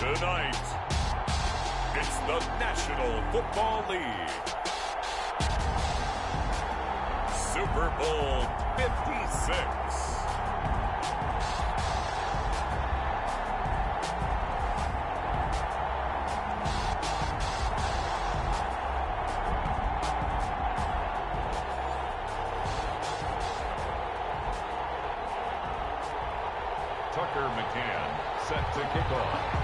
Tonight, it's the National Football League Super Bowl 56. Tucker McCann set to kick off.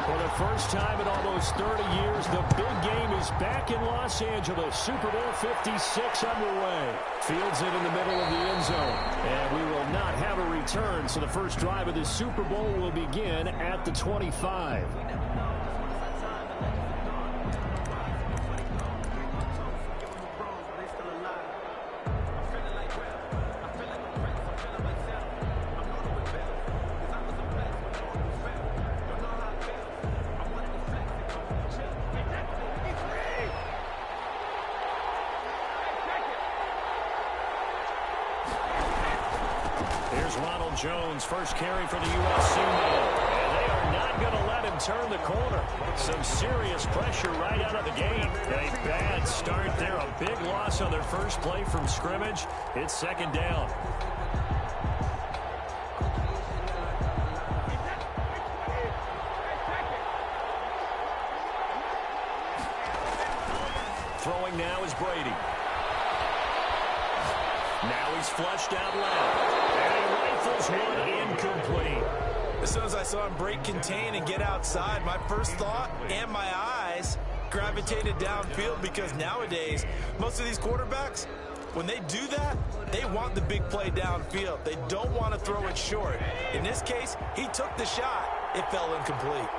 For the first time in almost 30 years, the big game is back in Los Angeles. Super Bowl 56 underway. Fields it in the middle of the end zone. And we will not have a return, so the first drive of the Super Bowl will begin at the 25. Jones, first carry for the USC man. And they are not going to let him turn the corner. Some serious pressure right out of the gate. A bad start there. A big loss on their first play from scrimmage. It's second down. Throwing now is Brady. Now he's flushed out loud. And he rifles one incomplete. As soon as I saw him break contain and get outside, my first thought and my eyes gravitated downfield, because nowadays, most of these quarterbacks, when they do that, they want the big play downfield. They don't want to throw it short. In this case, he took the shot. It fell incomplete.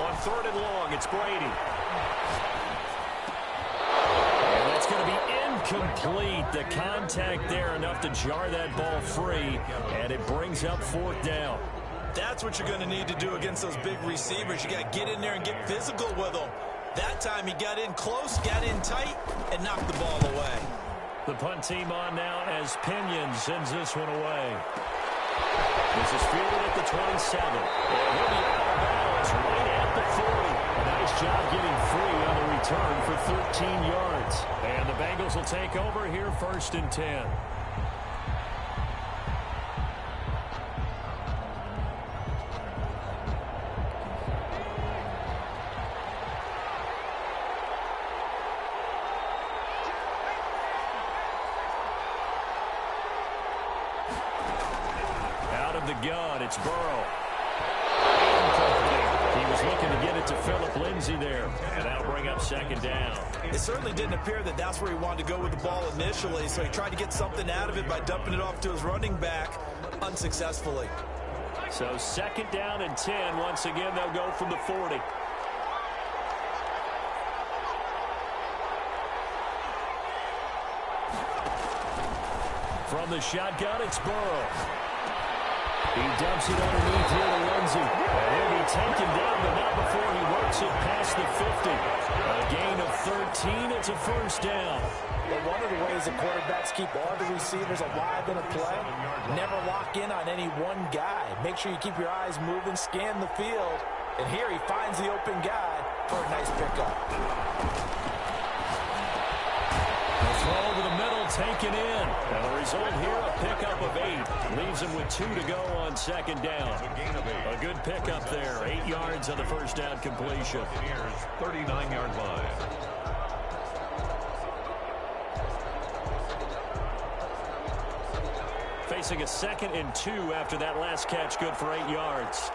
On third and long, it's Brady. It's going to be incomplete. The contact there enough to jar that ball free, and it brings up fourth down. That's what you're going to need to do against those big receivers. You got to get in there and get physical with them. That time he got in close, got in tight, and knocked the ball away. The punt team on now as Pinion sends this one away. This is fielded at the 27. And he'll be out of bounds right at the 40. Nice job getting free on the return for 13 yards. And the Bengals will take over here first and 10. Out of the gun, it's Burrow. He was looking to get it to Phillip Lindsay there, and that'll bring up second down. It certainly didn't appear that that's where he wanted to go with the ball initially, so he tried to get something out of it by dumping it off to his running back unsuccessfully. So second down and 10. Once again, they'll go from the 40. From the shotgun, it's Burrow. He dumps it underneath here to Lindsay. And he'll be taken down, but not before he works it past the 50. A gain of 13. It's a first down. Well, one of the ways the quarterbacks keep all the receivers alive in a play, never lock in on any one guy. Make sure you keep your eyes moving, scan the field. And here he finds the open guy for a nice pickup. Throw over the middle, taken in. And the result here, a pickup of 8. Leaves him with 2 to go on second down. A good pickup there. 8 yards on the first down completion. 39-yard line. Facing a 2nd and 2 after that last catch, good for 8 yards.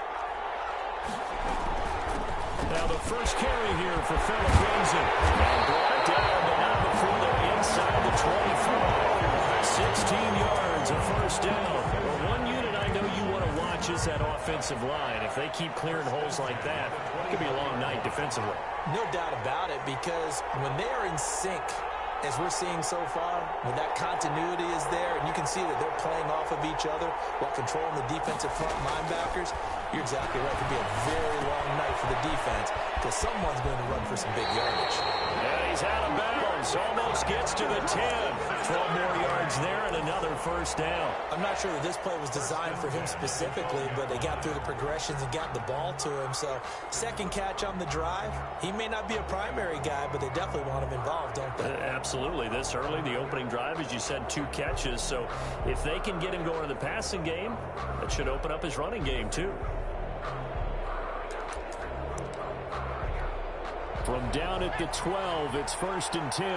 Now the first carry here for Phillip Lindsay. And brought down, but not before they're inside the 25. 16 yards, a first down. Well, one unit I know you want to watch is that offensive line. If they keep clearing holes like that, it could be a long night defensively. No doubt about it, because when they are in sync, as we're seeing so far, when that continuity is there, and you can see that they're playing off of each other while controlling the defensive front linebackers, you're exactly right. It could be a very long night for the defense, because someone's going to run for some big yardage. And he is out of bounds. Almost gets to the 10. 12 more yards there and another first down. I'm not sure that this play was designed for him specifically, but they got through the progressions and got the ball to him. So second catch on the drive. He may not be a primary guy, but they definitely want him involved, don't they? Absolutely. This early, the opening drive, as you said, 2 catches. So if they can get him going in the passing game, that should open up his running game too. From down at the 12, it's 1st and 10.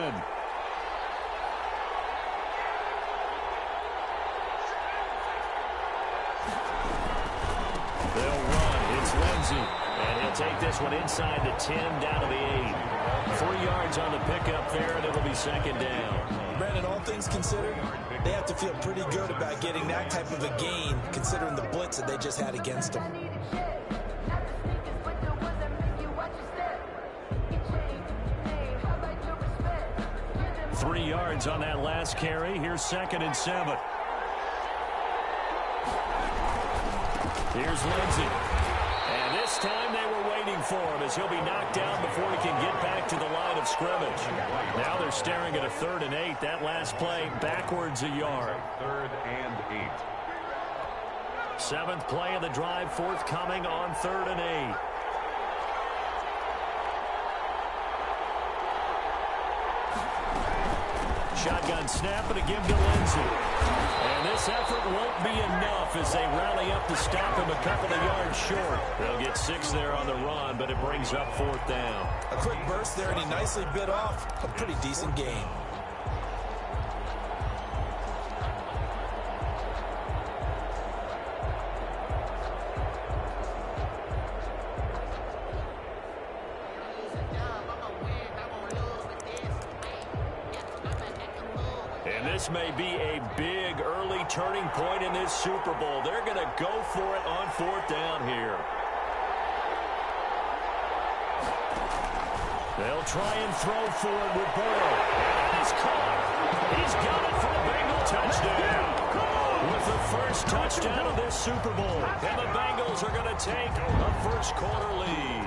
They'll run. It's Lindsey. And he'll take this one inside the 10, down to the 8. 3 yards on the pickup there, and it'll be 2nd down. Brandon, all things considered, they have to feel pretty good about getting that type of a gain, considering the blitz that they just had against them. 3 yards on that last carry. Here's 2nd and 7. Here's Lindsey. And this time they were waiting for him as he'll be knocked down before he can get back to the line of scrimmage. Now they're staring at a 3rd and 8. That last play backwards a yard. 3rd and 8. 7th play of the drive forthcoming on 3rd and 8. Shotgun snap and a give to Lindsey. And this effort won't be enough as they rally up to stop him a couple of yards short. They'll get 6 there on the run, but it brings up 4th down. A quick burst there, and he nicely bit off a pretty decent gain. This may be a big early turning point in this Super Bowl. They're going to go for it on 4th down here. They'll try and throw for it with Burrow. He's caught. He's got it for the Bengal touchdown. With the first touchdown of this Super Bowl. And the Bengals are going to take a first-quarter lead.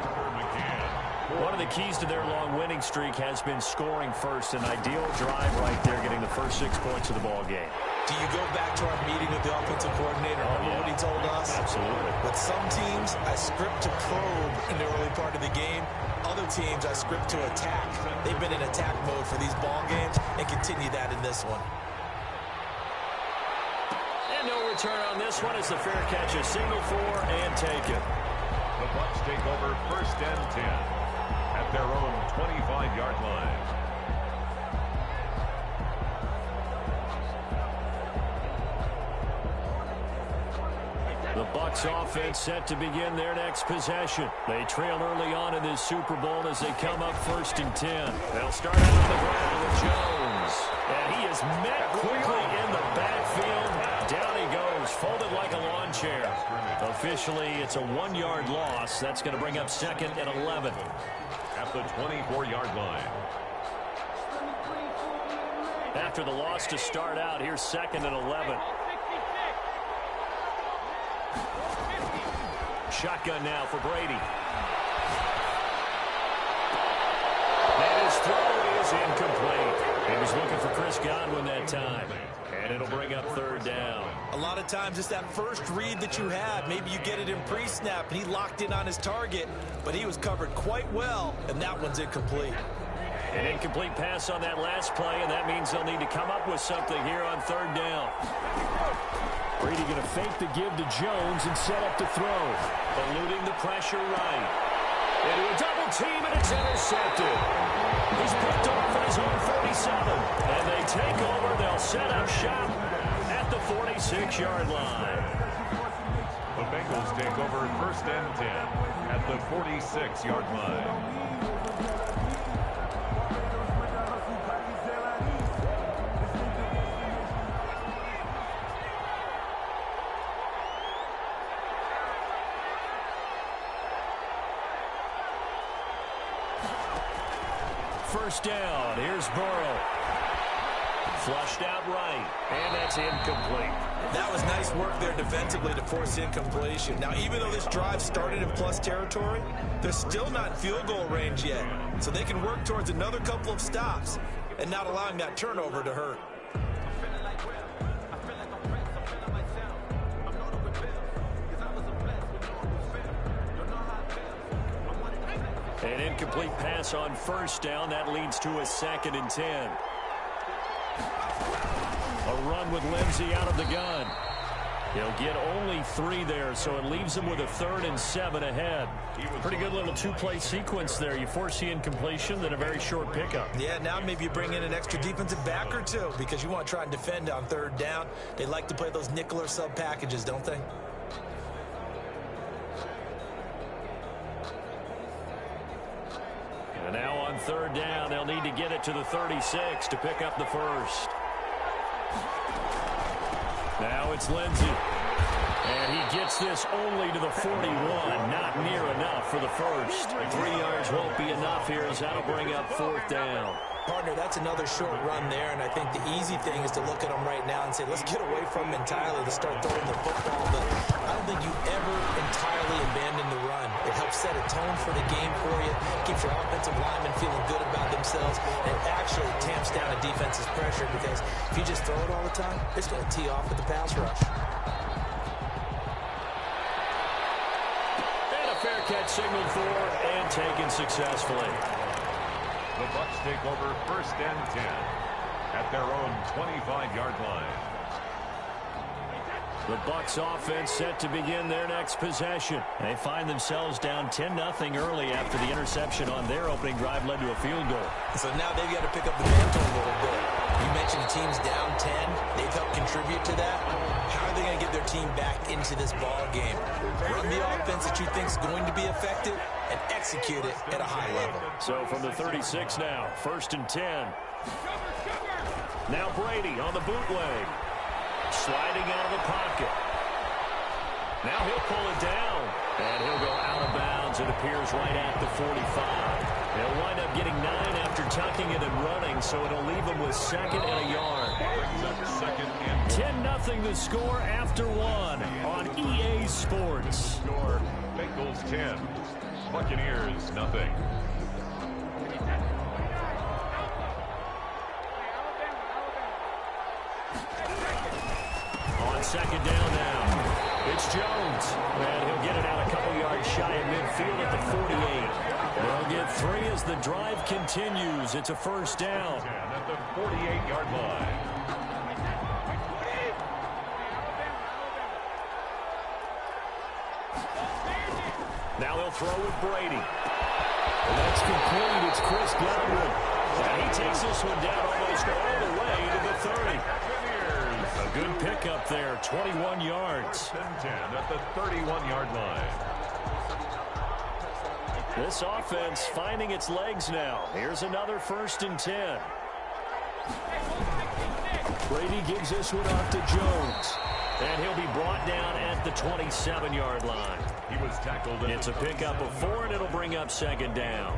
One of the keys to their long winning streak has been scoring first. An ideal drive right there, getting the first 6 points of the ball game. Do you go back to our meeting with the offensive coordinator? Remember what he told us? Absolutely. With some teams, I script to probe in the early part of the game. Other teams, I script to attack. They've been in attack mode for these ball games and continue that in this one. And no return on this one as the fair catch is signaled for and taken. The Bucs take over 1st and 10. At their own 25-yard line. The Bucs offense set to begin their next possession. They trail early on in this Super Bowl as they come up 1st and 10. They'll start out on the ground with Jones. And he is met quickly in the backfield. Down he goes, folded like a lawn chair. Officially, it's a 1-yard loss. That's going to bring up 2nd and 11. At the 24-yard line. After the loss to start out, here's 2nd and 11. Shotgun now for Brady. And his throw is incomplete. He was looking for Chris Godwin that time. And it'll bring up 3rd down. A lot of times it's that first read that you have. Maybe you get it in pre-snap and he locked in on his target, but he was covered quite well, and that one's incomplete. An incomplete pass on that last play, and that means they'll need to come up with something here on 3rd down. Brady going to fake the give to Jones and set up to throw. Eluding the pressure right. Into a double team, and it's intercepted. He's picked off at his own 47. And they take over. They'll set up shop at the 46-yard line. The Bengals take over 1st and 10 at the 46-yard line. First down. Here's Burrow. Flushed out right, and that's incomplete. That was nice work there defensively to force incompletion. Now, even though this drive started in plus territory, they're still not in field goal range yet. So they can work towards another couple of stops and not allowing that turnover to hurt. An incomplete pass on first down. That leads to a 2nd and 10. A run with Lindsey out of the gun. He'll get only 3 there, so it leaves him with a 3rd and 7 ahead. Pretty good little 2-play sequence there. You force the incompletion, then a very short pickup. Yeah, now maybe you bring in an extra defensive back or two because you want to try and defend on 3rd down. They like to play those nickel or sub packages, don't they? And now on 3rd down, they'll need to get it to the 36 to pick up the first. Now it's Lindsey. And he gets this only to the 41. Not near enough for the first. 3 yards won't be enough here as that'll bring up 4th down. Partner, that's another short run there, and I think the easy thing is to look at them right now and say, let's get away from them entirely to start throwing the football. But I don't think you ever entirely abandon the run. It helps set a tone for the game for you, keeps your offensive linemen feeling good about themselves, and it actually tamps down a defense's pressure because if you just throw it all the time, it's going to tee off with the pass rush. And a fair catch signaled for and taken successfully. The Bucs take over 1st and 10 at their own 25-yard line. The Bucs offense set to begin their next possession. They find themselves down 10-0 early after the interception on their opening drive led to a field goal. So now they've got to pick up the mantle a little bit. You mentioned the team's down 10. They've helped contribute to that. How are they going to get their team back into this ball game? Run the offense that you think is going to be effective and execute it at a high level. So from the 36 now, 1st and 10. Now Brady on the bootleg. Sliding out of the pocket. Now he'll pull it down. And he'll go out of bounds. It appears right at the 45. They'll wind up getting 9 after tucking it and running, so it'll leave them with 2nd and a yard. 10-0 the score after 1 on EA Sports. Score, Bengals 10, Buccaneers nothing. On 2nd down now, it's Jones. And he'll get it out a couple yards shy of midfield at the 48. They'll get 3 as the drive continues. It's a 1st down. At the 48-yard line. Now they'll throw with Brady. And that's complete. It's Chris Godwin. And he takes this one down almost all the way to the 30. A good pickup there, 21 yards. 10 at the 31-yard line. This offense finding its legs now. Here's another 1st and 10. Brady gives this one off to Jones. And he'll be brought down at the 27-yard line. He was tackled. It's a pickup of 4, and it'll bring up 2nd down.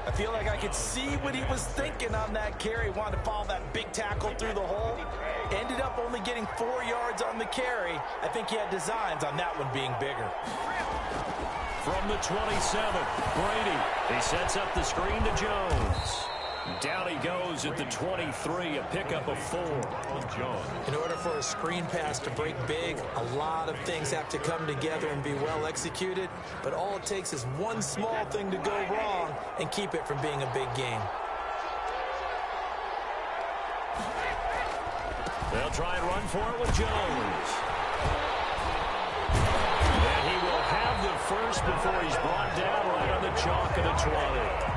I feel like I could see what he was thinking on that carry. Wanted to follow that big tackle through the hole. Ended up only getting 4 yards on the carry. I think he had designs on that one being bigger. From the 27, Brady. He sets up the screen to Jones. Down he goes at the 23, a pickup of 4 on Jones. In order for a screen pass to break big, a lot of things have to come together and be well executed. But all it takes is one small thing to go wrong and keep it from being a big game. They'll try and run for it with Jones. And he will have the first before he's brought down right on the chalk of the 20.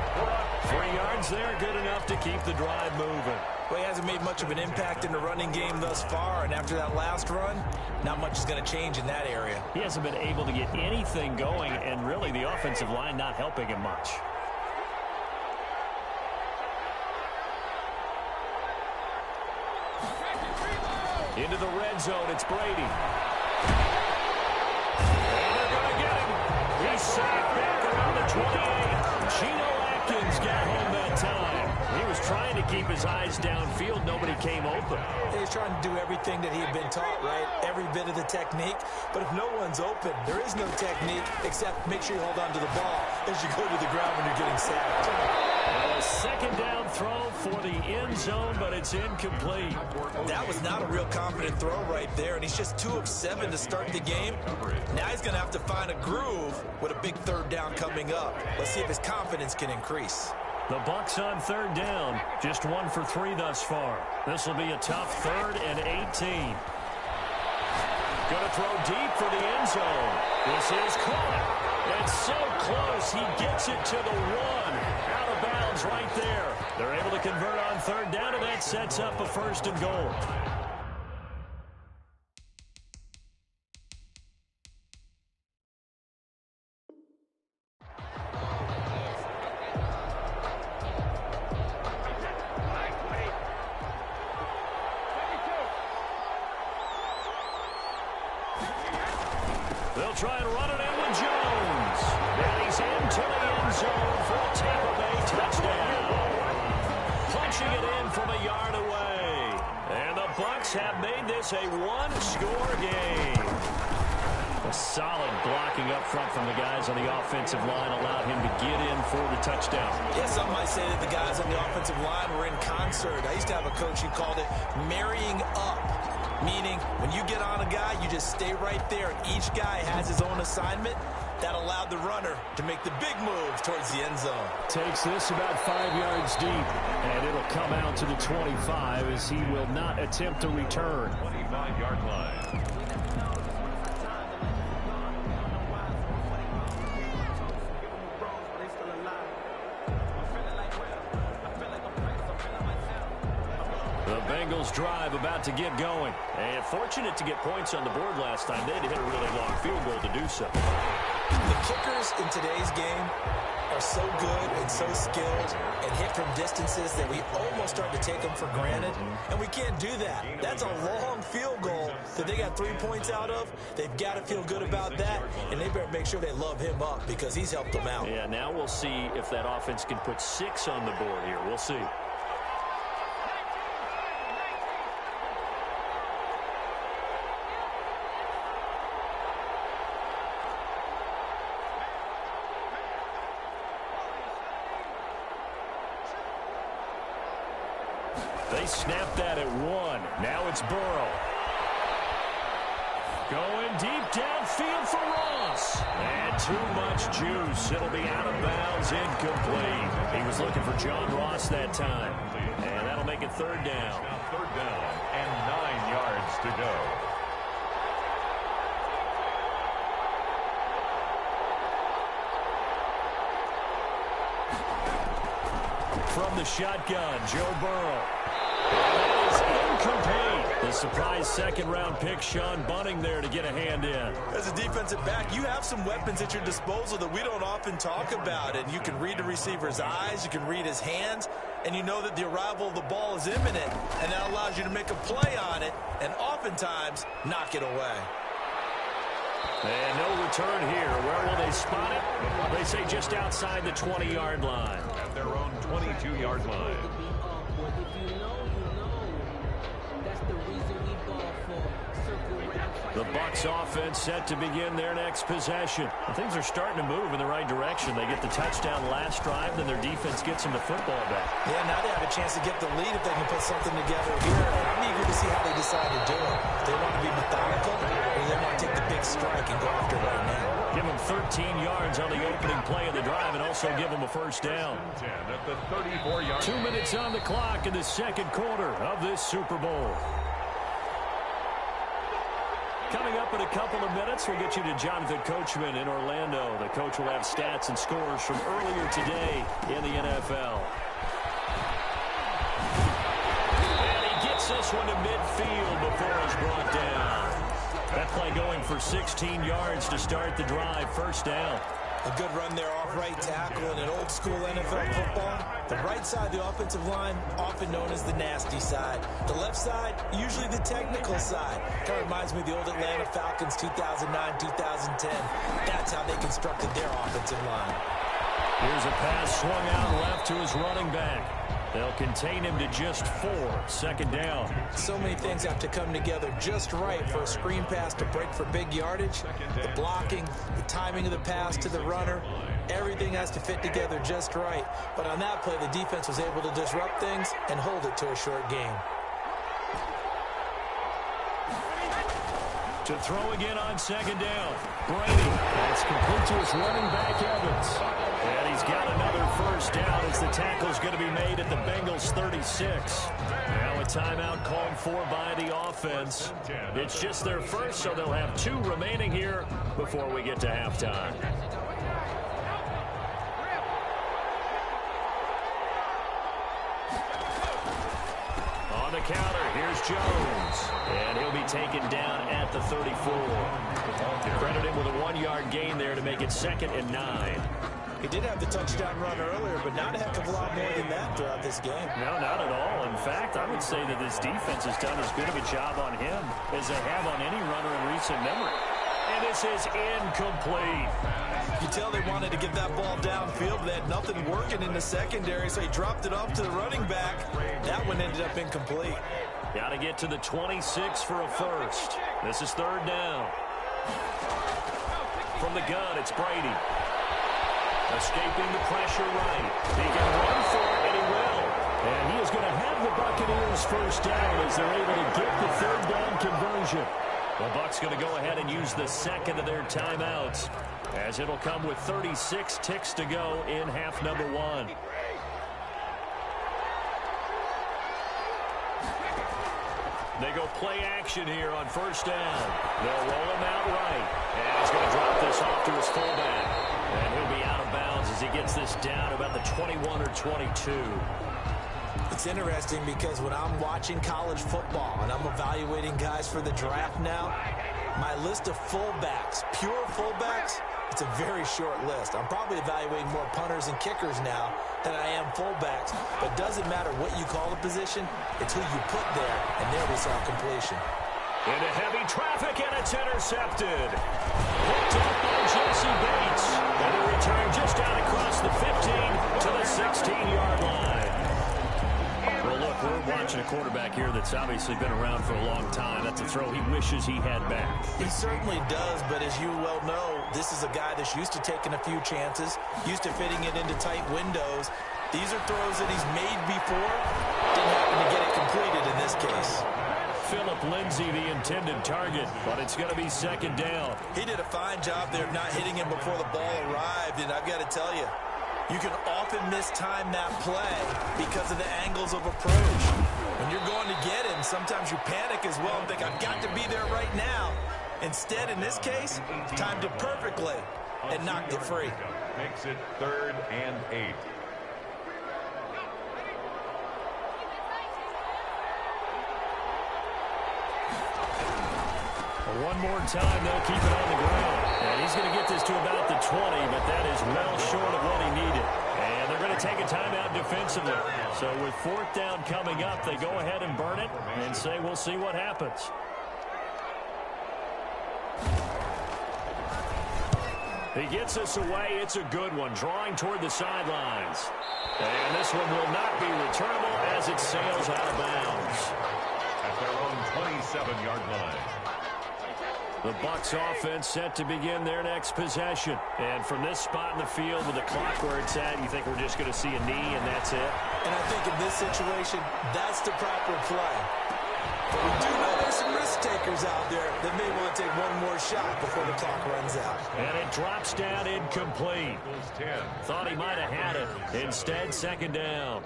3 yards there, good enough to keep the drive moving. Well, he hasn't made much of an impact in the running game thus far, and after that last run, not much is going to change in that area. He hasn't been able to get anything going, and really the offensive line not helping him much. Into the red zone, it's Brady. And they're going to get him. He's sacked back around the 28. Geno Atkins got home that time. He was trying to keep his eyes downfield. Nobody came open. He's trying to do everything that he had been taught, right? Every bit of the technique. But if no one's open, there is no technique except make sure you hold on to the ball as you go to the ground when you're getting sacked. A second down throw for the end zone, but it's incomplete. That was not a real confident throw right there, and he's just 2 of 7 to start the game. Now he's going to have to find a groove with a big third down coming up. Let's see if his confidence can increase. The Bucs on third down, just 1 for 3 thus far. This will be a tough 3rd and 18. Going to throw deep for the end zone. This is caught. It's so close. He gets it to the 1. Out of bounds right there. They're able to convert on third down, and that sets up a 1st and goal. They'll try and run it in with Jones. And he's into the end zone for a Tampa Bay touchdown. Punching it in from a yard away. And the Bucs have made this a 1-score game. A solid blocking up front from the guys on the offensive line allowed him to get in for the touchdown. Yeah, some might say that the guys on the offensive line were in concert. I used to have a coach who called it marrying up. Meaning, when you get on a guy, you just stay right there. And each guy has his own assignment. That allowed the runner to make the big move towards the end zone. Takes this about 5 yards deep. And it'll come out to the 25 as he will not attempt to return. 25-yard line. The Bengals drive about to get going. And fortunate to get points on the board last time. They had to hit a really long field goal to do so. The kickers in today's game are so good and so skilled and hit from distances that we almost start to take them for granted. And we can't do that. That's a long field goal that they got 3 points out of. They've got to feel good about that. And they better make sure they love him up because he's helped them out. Yeah, now we'll see if that offense can put 6 on the board here. We'll see. They snapped that at 1. Now it's Burrow. Going deep downfield for Ross. And too much juice. It'll be out of bounds, incomplete. He was looking for John Ross that time. And that'll make it 3rd down. Now 3rd down and 9 yards to go. From the shotgun, Joe Burrow. That is incomplete. The surprise second-round pick, Sean Bunting, there to get a hand in. As a defensive back, you have some weapons at your disposal that we don't often talk about. And you can read the receiver's eyes, you can read his hands, and you know that the arrival of the ball is imminent. And that allows you to make a play on it and oftentimes knock it away. And no return here. Where will they spot it? They say just outside the 20-yard line. At their own 22-yard line. The Bucs offense set to begin their next possession. Things are starting to move in the right direction. They get the touchdown last drive, then their defense gets them the football back. Yeah, now they have a chance to get the lead if they can put something together here. I'm eager to see how they decide to do it. They want to be methodical, or they want to take the big strike and go after it right now. Give them 13 yards on the opening play of the drive and also give them a 1st down. 10 at the 34-yard. 2 minutes on the clock in the second quarter of this Super Bowl. Coming up in a couple of minutes, we'll get you to Jonathan Coachman in Orlando. The coach will have stats and scores from earlier today in the NFL. And he gets this one to midfield before it's brought down. That play going for 16 yards to start the drive. 1st down. A good run there off right tackle in an old-school NFL football. The right side of the offensive line, often known as the nasty side. The left side, usually the technical side. Kind of reminds me of the old Atlanta Falcons 2009, 2010. That's how they constructed their offensive line. Here's a pass swung out left to his running back. They'll contain him to just 4. Second down. So many things have to come together just right for a screen pass to break for big yardage. The blocking, the timing of the pass to the runner, everything has to fit together just right. But on that play, the defense was able to disrupt things and hold it to a short game. To throw again on second down. Brady. That's complete to his running back, Evans. And he's got another first down as the tackle's going to be made at the Bengals 36. Now a timeout called for by the offense. It's just their first, so they'll have 2 remaining here before we get to halftime. On the counter, here's Jones. And he'll be taken down at the 34. Credit him with a 1-yard gain there to make it 2nd and 9. He did have the touchdown run earlier, but not a heck of a lot more than that throughout this game. No, not at all. In fact, I would say that this defense has done as good of a job on him as they have on any runner in recent memory. And this is incomplete. You tell they wanted to get that ball downfield. They had nothing working in the secondary, so he dropped it off to the running back. That one ended up incomplete. Got to get to the 26 for a first. This is 3rd down. From the gun, it's Brady. Escaping the pressure right. He can run for it, and he will. And he is going to have the Buccaneers first down as they're able to get the 3rd down conversion. The Bucs going to go ahead and use the second of their timeouts, as it'll come with 36 ticks to go in half number 1. They go play action here on first down. They'll roll him out right. And he's going to drop this off to his fullback. And he'll be out of bounds as he gets this down about the 21 or 22. It's interesting because when I'm watching college football and I'm evaluating guys for the draft now, my list of fullbacks, pure fullbacks, it's a very short list. I'm probably evaluating more punters and kickers now than I am fullbacks. But it doesn't matter what you call the position, it's who you put there. And there we saw completion. Into heavy traffic, and it's intercepted. Picked up by Jesse Bates. And a return just out across the 15 to the 16-yard line. Well, look, we're watching a quarterback here that's obviously been around for a long time. That's a throw he wishes he had back. He certainly does, but as you well know, this is a guy that's used to taking a few chances, used to fitting it into tight windows. These are throws that he's made before. Didn't happen to get it completed in this case. Philip Lindsay, the intended target, but it's going to be 2nd down. He did a fine job there of not hitting him before the ball arrived, and I've got to tell you, you can often mistime that play because of the angles of approach. When you're going to get him, sometimes you panic as well and think, I've got to be there right now. Instead, in this case, timed it perfectly and knocked it free. Makes it 3rd and 8. One more time, they'll keep it on the ground. And he's going to get this to about the 20, but that is well short of what he needed. And they're going to take a timeout defensively. So with 4th down coming up, they go ahead and burn it and say, we'll see what happens. He gets us away. It's a good one, drawing toward the sidelines. And this one will not be returnable as it sails out of bounds. At their own 27-yard line. The Bucs offense set to begin their next possession. And from this spot in the field with the clock where it's at, you think we're just going to see a knee and that's it? And I think in this situation, that's the proper play. But we do know there's some risk takers out there that may want to take one more shot before the clock runs out. And it drops down incomplete. Thought he might have had it. Instead, 2nd down.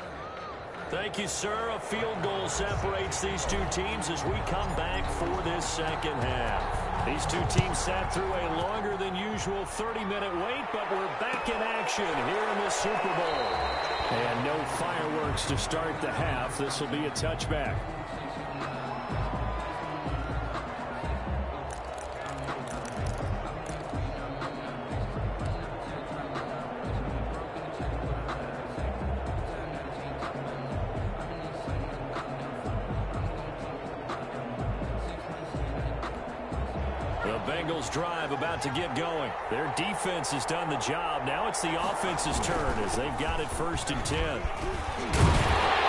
Thank you, sir. A field goal separates these two teams as we come back for this second half. These two teams sat through a longer than usual 30-minute wait, but we're back in action here in the Super Bowl. And no fireworks to start the half. This will be a touchback. Bengals drive about to get going. Their defense has done the job. Now it's the offense's turn as they've got it 1st and 10.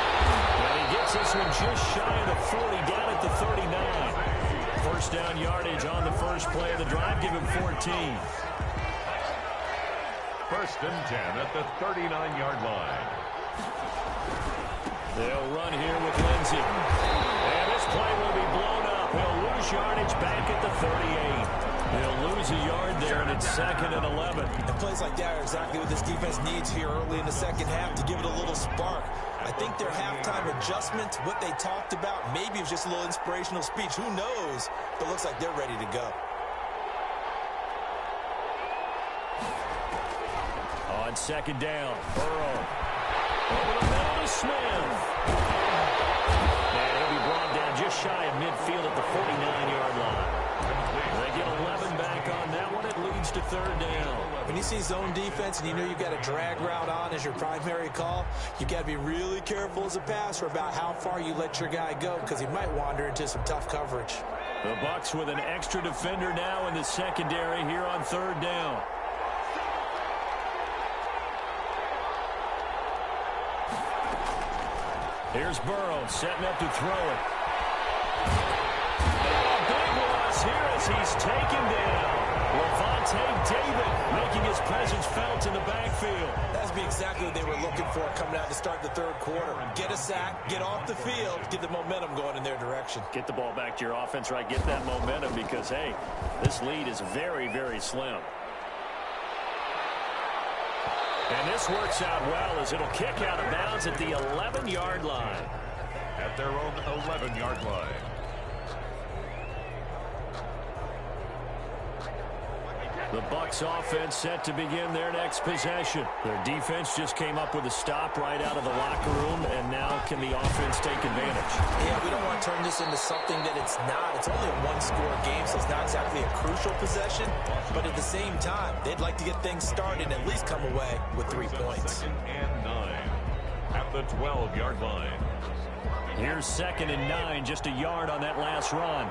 gets this one just shy of the 40, down at the 39. First down yardage on the first play of the drive. Give him 14. First and 10 at the 39-yard line. They'll run here with Lindsey. And this play will be blown up. He'll lose yardage back at the 38. They'll lose a yard there, and it's 2nd and 11. And plays like that are exactly what this defense needs here early in the second half to give it a little spark. I think their halftime adjustment, what they talked about, maybe it was just a little inspirational speech. Who knows? But it looks like they're ready to go. On second down, Burrow. Over the middle to Smith. And he'll be brought down just shy of midfield at the 49-yard line. They get 11 back on that one. It leads to 3rd down. When you see zone defense and you know you've got a drag route on as your primary call, you've got to be really careful as a passer about how far you let your guy go because he might wander into some tough coverage. The Bucs with an extra defender now in the secondary here on 3rd down. Here's Burrow setting up to throw it. A big loss here as he's taken down. Lavonte David making his presence felt in the backfield. That's be exactly what they were looking for coming out to start the 3rd quarter. Get a sack, get off the field, get the momentum going in their direction. Get the ball back to your offense, right? Get that momentum because, hey, this lead is very, very slim. And this works out well as it'll kick out of bounds at the 11-yard line. At their own 11-yard line. The Bucs offense set to begin their next possession. Their defense just came up with a stop right out of the locker room, and now can the offense take advantage? Yeah, we don't want to turn this into something that it's not. It's only a one-score game, so it's not exactly a crucial possession. But at the same time, they'd like to get things started and at least come away with 3 points. 2nd and 9 at the 12-yard line. Here's 2nd and 9, just a yard on that last run.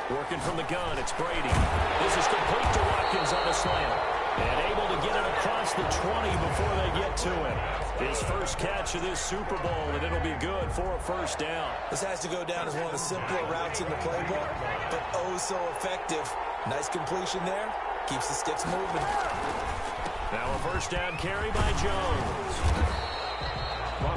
Working from the gun, it's Brady. This is complete to Watkins on a slant. And able to get it across the 20 before they get to him. His first catch of this Super Bowl, and it'll be good for a 1st down. This has to go down as one of the simpler routes in the playbook, but oh so effective. Nice completion there. Keeps the sticks moving. Now a 1st down carry by Jones.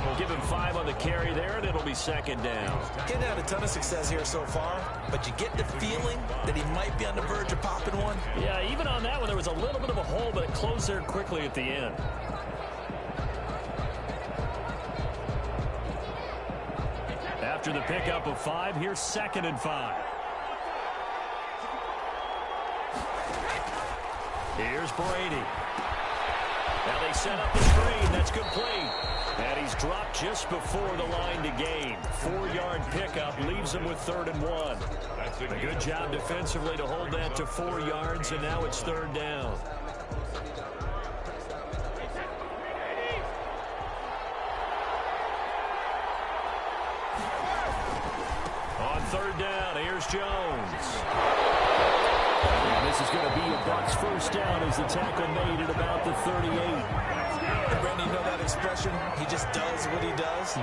We'll give him 5 on the carry there, and it'll be 2nd down. Getting had a ton of success here so far, but you get the feeling that he might be on the verge of popping one. Yeah, even on that one, there was a little bit of a hole, but it closed there quickly at the end. After the pickup of 5, here's 2nd and 5. Here's Brady. Now they set up the screen. That's complete. And he's dropped just before the line to gain. 4-yard pickup leaves him with 3rd and 1. A good job defensively to hold that to 4 yards, and now it's 3rd down. On 3rd down, here's Jones. And this is going to be a Bucs 1st down as the tackle made at about the 38. Randy, you know that expression? He just does what he does.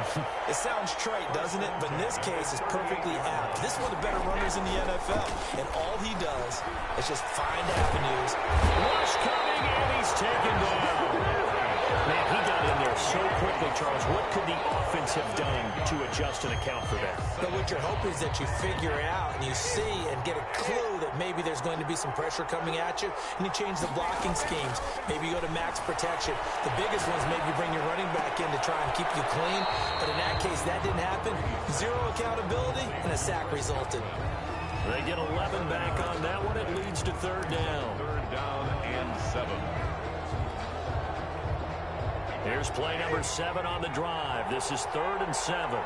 It sounds trite, doesn't it? But in this case, it's perfectly apt. This is one of the better runners in the NFL. And all he does is just find avenues. Rush coming, and he's taken down. Man, he got in there so quickly, Charles. What could the offense have done to adjust and account for that? But what you're hoping is that you figure out and you see and get a clue that maybe there's going to be some pressure coming at you, and you change the blocking schemes. Maybe you go to max protection. The biggest ones, maybe you bring your running back in to try and keep you clean. But in that case, that didn't happen. 0 accountability, and a sack resulted. They get 11 back on that one. It leads to 3rd down. 3rd down and 7. Here's play number 7 on the drive. This is 3rd and 7.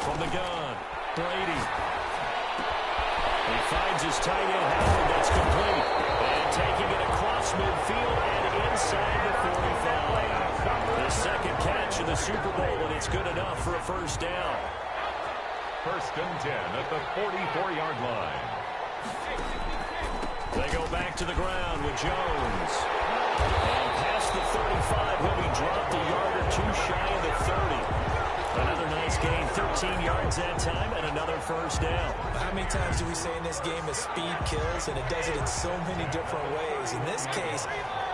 From the gun, Brady. He finds his tight end, Howard. That's complete. And taking it across midfield and inside the 45. The 2nd catch of the Super Bowl, and it's good enough for a 1st down. 1st and 10 at the 44-yard line. They go back to the ground with Jones. And past the 35, he'll be dropped a yard or two shy of the 30. Another nice gain, 13 yards that time, and another first down. How many times do we say in this game that speed kills, and it does it in so many different ways? In this case,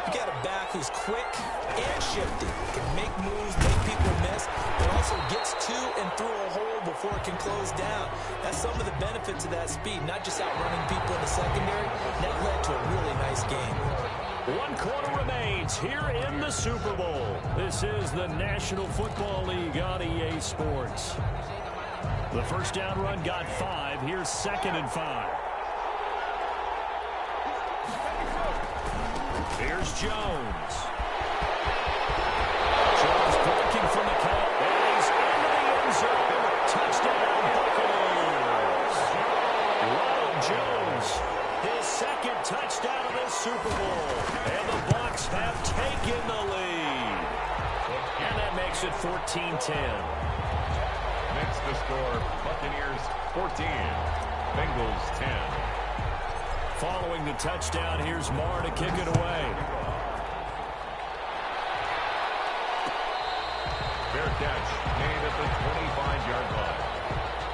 you got a back who's quick and shifty, can make moves, make people miss, but also gets to and through a hole before it can close down. That's some of the benefits of that speed, not just outrunning people in the secondary. That led to a really nice game. 1 quarter remains here in the Super Bowl. This is the National Football League on EA Sports. The first down run got 5. Here's 2nd and 5. Here's Jones. Jones breaking from the count. And he's into the end zone. Touchdown, Buccaneers. Ronald Jones, his 2nd touchdown of this Super Bowl. And the Bucs have taken the lead. And that makes it 14-10. Next to score, Buccaneers 14, Bengals 10. Following the touchdown, here's Marr to kick it away. Fair catch made at the 25-yard line.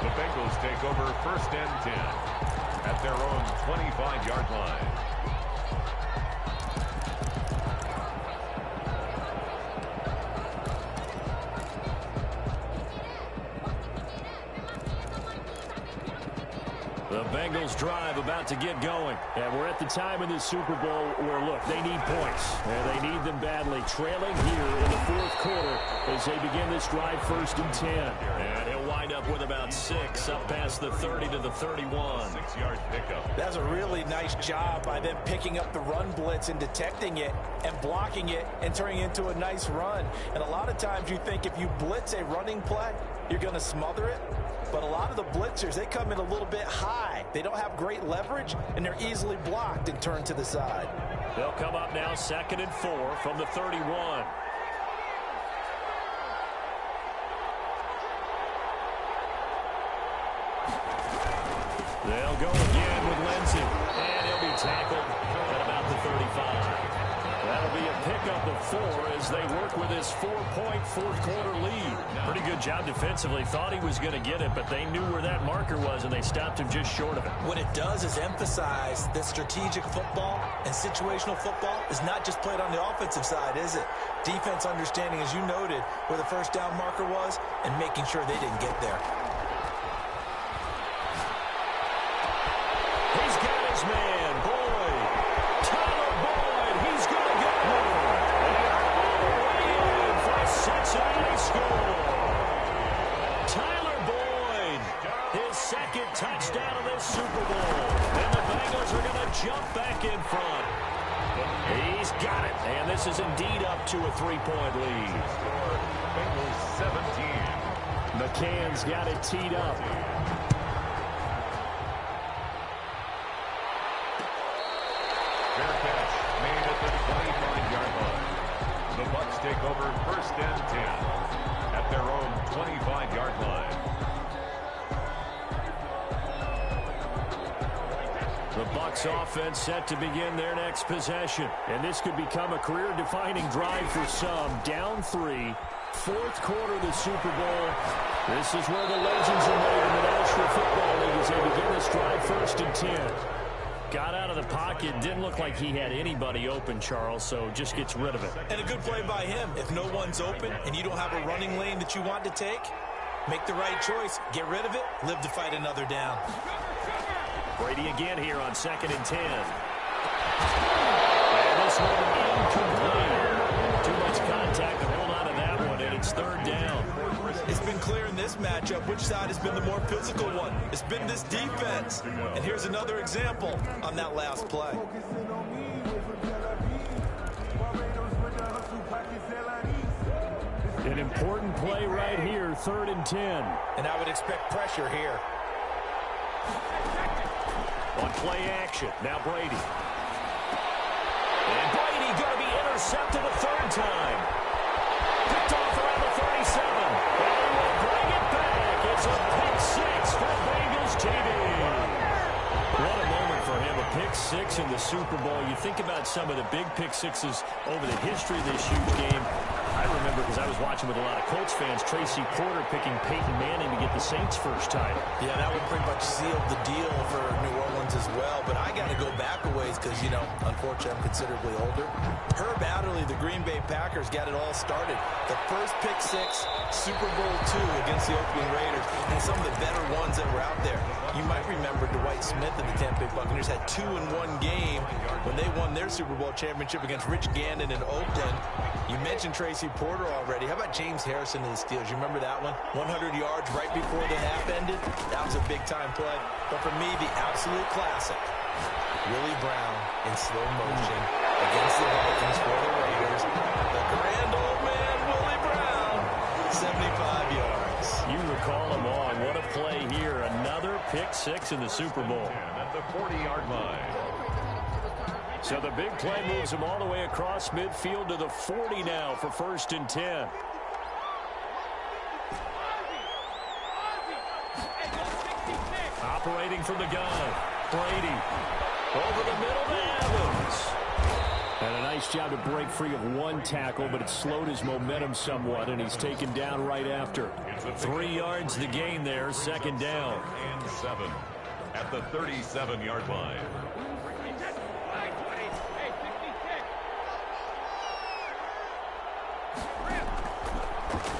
The Bengals take over 1st and 10 at their own 25-yard line. The Bengals drive about to get going. And we're at the time in the Super Bowl where, look, they need points. And they need them badly. Trailing here in the 4th quarter as they begin this drive 1st and 10. And he'll wind up with about 6 up past the 30 to the 31. 6-yard pickup. That's a really nice job by them picking up the run blitz and detecting it and blocking it and turning it into a nice run. And a lot of times you think if you blitz a running play, you're going to smother it. But a lot of the blitzers, they come in a little bit high. They don't have great leverage, and they're easily blocked and turned to the side. They'll come up now 2nd and 4 from the 31. They'll go again with Lindsey, and he'll be tackled at about the 35. That'll be a pickup of 4 as they work with his 4-point 4th quarter lead. Pretty good job defensively. Thought he was going to get it, but they knew where that marker was, and they stopped him just short of it. What it does is emphasize that strategic football and situational football is not just played on the offensive side, is it? Defense understanding, as you noted, where the first down marker was and making sure they didn't get there. He's got his man, Boyd. Tyler Boyd, he's going to get home. And all the way in for a Cincinnati score. Tyler Boyd, his 2nd touchdown of this Super Bowl. And the Bengals are going to jump back in front. He's got it. And this is indeed up to a 3-point lead. Bengals 17. McCann's got it teed up. Fair catch made at the 25-yard line. The Bucs take over 1st and 10 at their own 25-yard line. The Bucs offense set to begin their next possession. And this could become a career-defining drive for some. Down 3, 4th quarter of the Super Bowl. This is where the legends are made in the National Football League as they begin this drive 1st and 10. Got out of the pocket. Didn't look like he had anybody open, Charles, so just gets rid of it. And a good play by him. If no one's open and you don't have a running lane that you want to take, make the right choice. Get rid of it. Live to fight another down. Brady again here on 2nd and 10. And this one incomplete. Too much contact to hold on to that one, and it's 3rd down. It's been clear in this matchup which side has been the more physical one. It's been this defense. And here's another example on that last play. An important play right here, 3rd and 10. And I would expect pressure here. On play action, now Brady. And Brady going to be intercepted a 3rd time. Picked off around the 37. And he will bring it back. It's a pick 6 for Bengals TV. What a moment for him. A pick six in the Super Bowl. You think about some of the big pick sixes over the history of this huge game. I remember, because I was watching with a lot of Colts fans, Tracy Porter picking Peyton Manning to get the Saints' first title. Yeah, that would pretty much seal the deal for New Orleans as well. But I got to go back a ways because, you know, unfortunately I'm considerably older. Herb Adderley, the Green Bay Packers, got it all started. The first pick six, Super Bowl II against the Oakland Raiders, and some of the better ones that were out there. You might remember Dwight Smith and the Tampa Bay Buccaneers had 2 in one game when they won their Super Bowl championship against Rich Gannon in Oakland. You mentioned Tracy Porter already. How about James Harrison and the Steelers? You remember that one? 100 yards right before the half ended. That was a big-time play. But for me, the absolute classic, Willie Brown in slow motion against the Vikings for the Raiders. The grand old man, Willie Brown, 75 yards. You recall him on. What a play here. Another pick six in the Super Bowl. At the 40-yard line. So the big play moves him all the way across midfield to the 40 now for 1st and 10. Operating from the gun, Brady. Over the middle to Evans. And a nice job to break free of one tackle, but it slowed his momentum somewhat, and he's taken down right after. 3 yards the gain there, 2nd down. And 7 at the 37-yard line.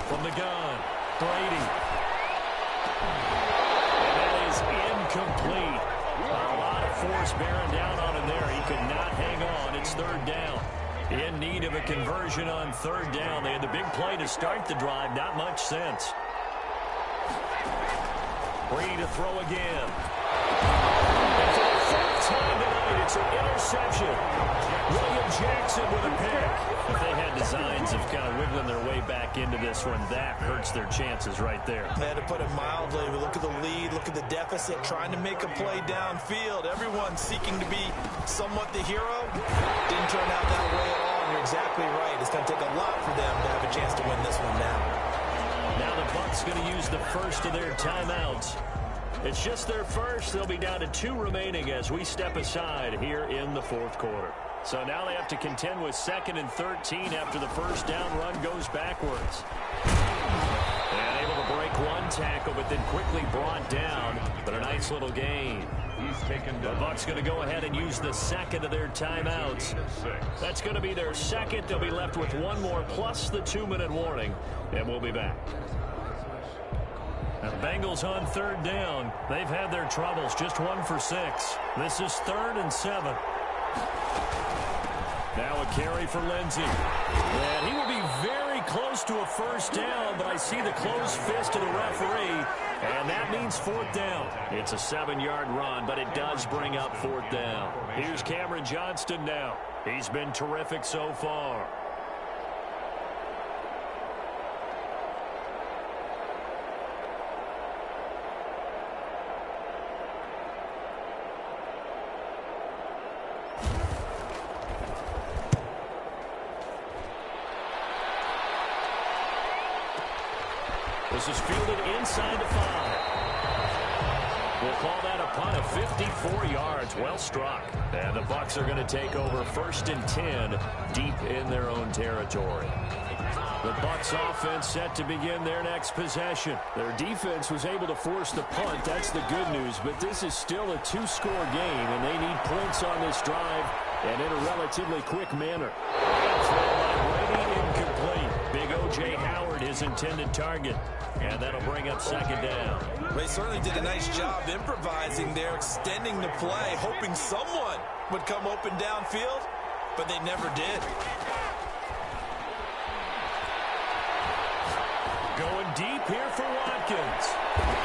From the gun, Brady. And that is incomplete. A lot of force bearing down on him there. He could not hang on. It's 3rd down. In need of a conversion on 3rd down. They had the big play to start the drive. Not much sense. Brady to throw again. And for the 4th time tonight, it's an interception. William Jackson with a pick. If they had designs of kind of wiggling their way back into this one, that hurts their chances right there. They had to put it mildly. We look at the lead, look at the deficit, trying to make a play downfield. Everyone seeking to be somewhat the hero. Didn't turn out that way at all, and you're exactly right. It's going to take a lot for them to have a chance to win this one now. Now the Bucs going to use the first of their timeouts. It's just their first. They'll be down to 2 remaining as we step aside here in the 4th quarter. So now they have to contend with 2nd and 13 after the first down run goes backwards. And able to break one tackle, but then quickly brought down. But a nice little gain. He's taken The Bucs going to go ahead and use the 2nd of their timeouts. That's going to be their 2nd. They'll be left with 1 more plus the 2-minute warning. And we'll be back. Now the Bengals on 3rd down. They've had their troubles. Just 1 for 6. This is 3rd and 7. Now a carry for Lindsey. And he will be very close to a first down, but I see the closed fist of the referee, and that means 4th down. It's a 7-yard run, but it does bring up 4th down. Here's Cameron Johnston now. He's been terrific so far. This is fielded inside the 5. We'll call that a punt of 54 yards. Well struck. And the Bucs are going to take over 1st and 10 deep in their own territory. The Bucs offense set to begin their next possession. Their defense was able to force the punt. That's the good news. But this is still a 2-score game, and they need points on this drive and in a relatively quick manner. Throw by Brady, incomplete. Big O.J. Howard, his intended target. And that'll bring up 2nd down. They certainly did a nice job improvising there, extending the play, hoping someone would come open downfield, but they never did. Going deep here for Watkins.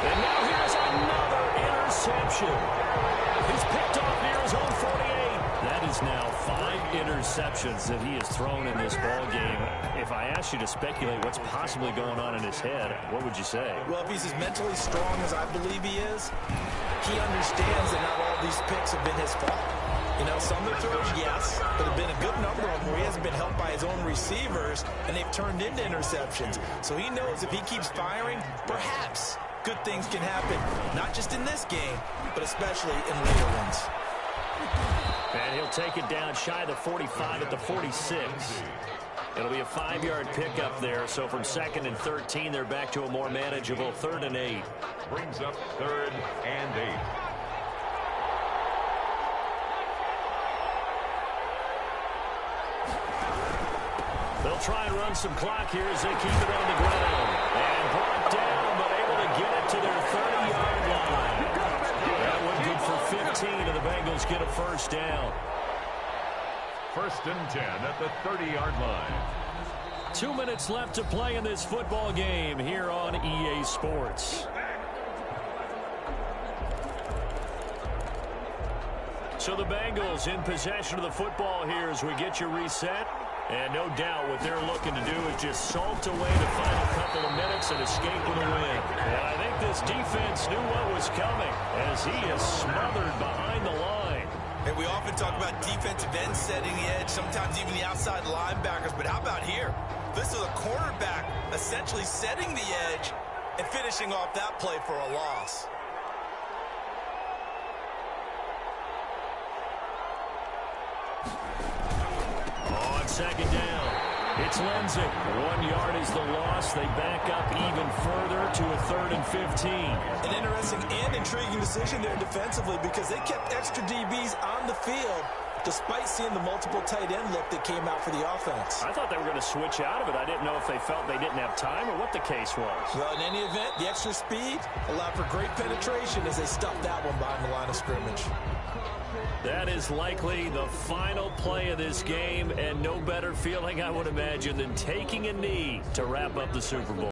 And now here's another interception. He's picked off near his own 48. That is now 5 interceptions that he has thrown in this ball game. If I asked you to speculate what's possibly going on in his head, what would you say? Well, if he's as mentally strong as I believe he is, he understands that not all these picks have been his fault. You know, some of the throws, yes, but there have been a good number of them where he hasn't been helped by his own receivers, and they've turned into interceptions. So he knows if he keeps firing, perhaps good things can happen, not just in this game, but especially in later ones. And he'll take it down shy of the 45 at the 46. It'll be a 5-yard pickup there. So from 2nd and 13, they're back to a more manageable 3rd and 8. Brings up 3rd and 8. They'll try and run some clock here as they keep it on the ground. And brought down, but able to get it to their 30-yard line. That one good for 15, and the Bengals get a first down. 1st and 10 at the 30-yard line. 2 minutes left to play in this football game here on EA Sports. So the Bengals in possession of the football here as we get you reset. And no doubt what they're looking to do is just salt away the final couple of minutes and escape with a win. And I think this defense knew what was coming as he is smothered behind the line. And we often talk about defensive ends setting the edge, sometimes even the outside linebackers. But how about here? This is a cornerback essentially setting the edge and finishing off that play for a loss. On 2nd down, it's Lindsay. 1 yard is the loss. They back up even further to a 3rd and 15. An interesting and intriguing decision there defensively because they kept extra DBs on the field despite seeing the multiple tight end look that came out for the offense. I thought they were going to switch out of it. I didn't know if they felt they didn't have time or what the case was. Well, in any event, the extra speed allowed for great penetration as they stuffed that one behind the line of scrimmage. That is likely the final play of this game, and no better feeling, I would imagine, than taking a knee to wrap up the Super Bowl.